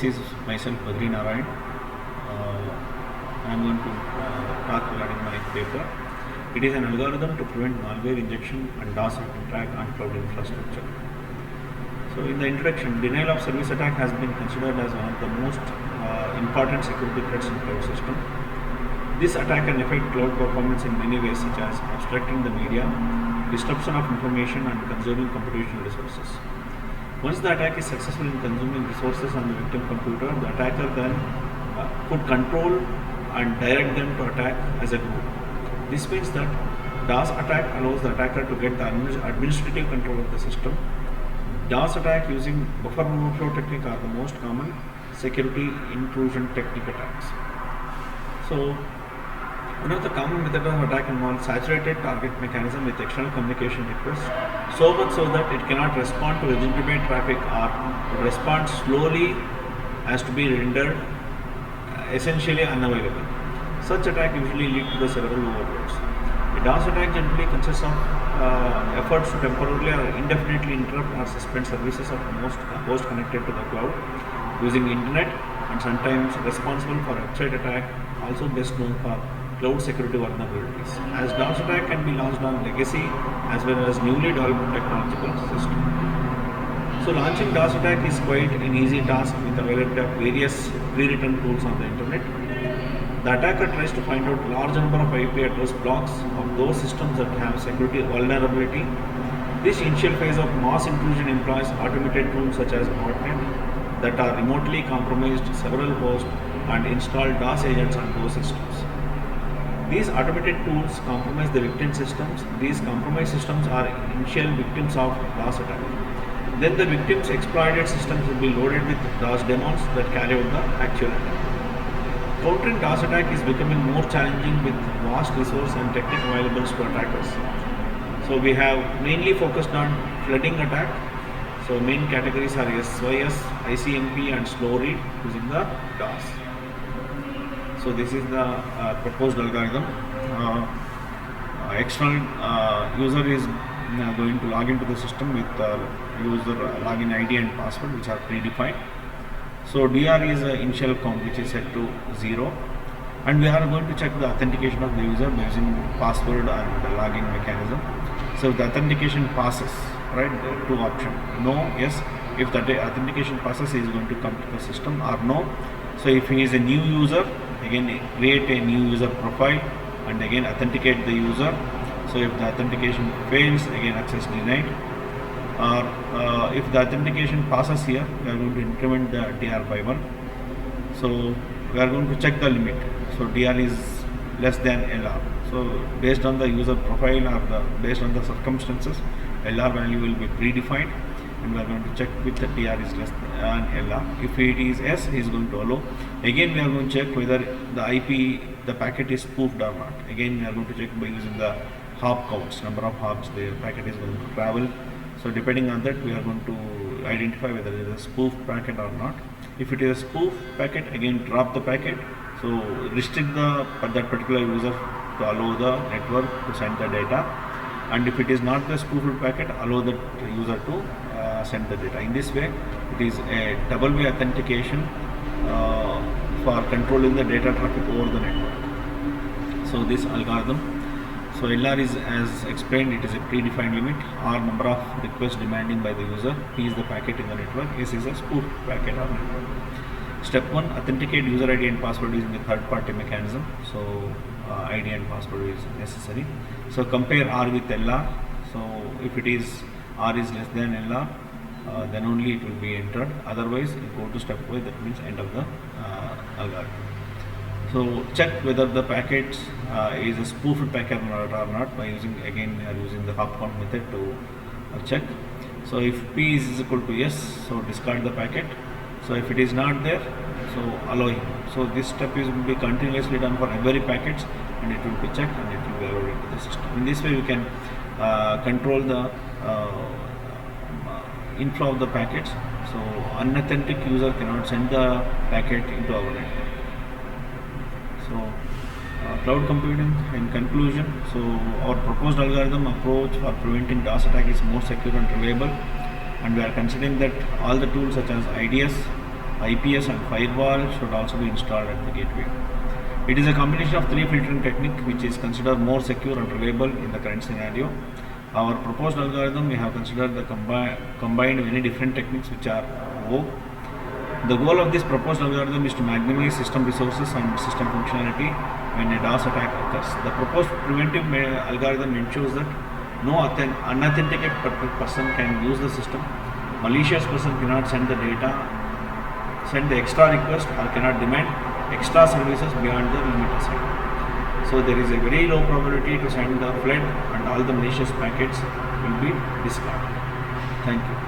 This is myself, Badari Narayan. I am going to talk regarding my paper. It is an algorithm to prevent malware injection and DOS attack on cloud infrastructure. So in the introduction, denial of service attack has been considered as one of the most important security threats in cloud system. This attack can affect cloud performance in many ways, such as obstructing the media, disruption of information, and consuming computational resources. Once the attack is successful in consuming resources on the victim computer, the attacker then could control and direct them to attack as a group. This means that DOS attack allows the attacker to get the administrative control of the system. DOS attack using buffer overflow technique are the most common security intrusion technique attacks. So, one of the common methods of attack involves saturated target mechanism with external communication requests, so much so that it cannot respond to legitimate traffic or respond slowly as to be rendered essentially unavailable. Such attack usually lead to the several overloads. A DOS attack generally consists of efforts to temporarily or indefinitely interrupt or suspend services of most host connected to the cloud using internet, and sometimes responsible for website attack, also best known for cloud security vulnerabilities, as DOS attack can be launched on legacy as well as newly developed technological system. So launching DOS attack is quite an easy task with availability of various pre-written tools on the internet. The attacker tries to find out large number of IP address blocks of those systems that have security vulnerability. This initial phase of mass intrusion employs automated tools such as botnet that are remotely compromised several hosts and install DOS agents on those systems. These automated tools compromise the victim systems. These compromised systems are initial victims of DOS attack. Then the victims' exploited systems will be loaded with DOS demons that carry out the actual attack. Countering DOS attack is becoming more challenging with vast resource and technique available to attackers. So we have mainly focused on flooding attack. So main categories are SYS, ICMP and slow read using the DOS. So this is the proposed algorithm. External user is going to log into the system with user login ID and password, which are predefined. So DR is an initial count which is set to 0, and we are going to check the authentication of the user by using password and the login mechanism. So if the authentication passes, right, there are two options: no, yes. If the authentication passes, he is going to come to the system, or no. So if he is a new user, again create a new user profile and again authenticate the user. So if the authentication fails, again access denied. Or if the authentication passes here, we are going to increment the DR by 1. So we are going to check the limit. So DR is less than LR. So based on the user profile or based on the circumstances, LR value will be predefined, and we are going to check with the DR is less than LR. If it is S, he is going to allow. Again we are going to check whether the IP, the packet is spoofed or not. Again we are going to check by using the hop counts, number of hops the packet is going to travel. So depending on that, we are going to identify whether it is a spoof packet or not. If it is a spoof packet, again drop the packet. So restrict that particular user to allow the network to send the data. And if it is not the spoofed packet, allow the user to send the data. In this way, it is a double way authentication for controlling the data traffic over the network. So this algorithm. So LR is, as explained, it is a predefined limit, or number of requests demanding by the user. P is the packet in the network. S is a spoof packet or network. Step 1, authenticate user ID and password using the third party mechanism. So ID and password is necessary. So compare R with LR. So if it is R is less than LR, then only it will be entered. Otherwise, you go to step 5, that means end of the algorithm. So check whether the packet is a spoofed packet or not by using the hop count method to check. So if P is equal to yes, so discard the packet. So if it is not there, so allow him. So this step will be continuously done for every packets, and it will be checked and it will be allowed into the system. In this way we can control the inflow of the packets. So unauthentic user cannot send the packet into our network. So cloud computing in conclusion. So our proposed algorithm approach for preventing DOS attack is more secure and reliable, and we are considering that all the tools such as IDS, IPS and firewall should also be installed at the gateway. It is a combination of three filtering technique which is considered more secure and reliable in the current scenario. Our proposed algorithm, we have considered the combined many different techniques which are vogue. The goal of this proposed algorithm is to maximize system resources and system functionality when a DOS attack occurs. The proposed preventive algorithm ensures that no unauthenticated person can use the system. Malicious person cannot send the data, send the extra request, or cannot demand extra services beyond the limit assigned. So there is a very low probability to send the flood, and all the malicious packets will be discarded. Thank you.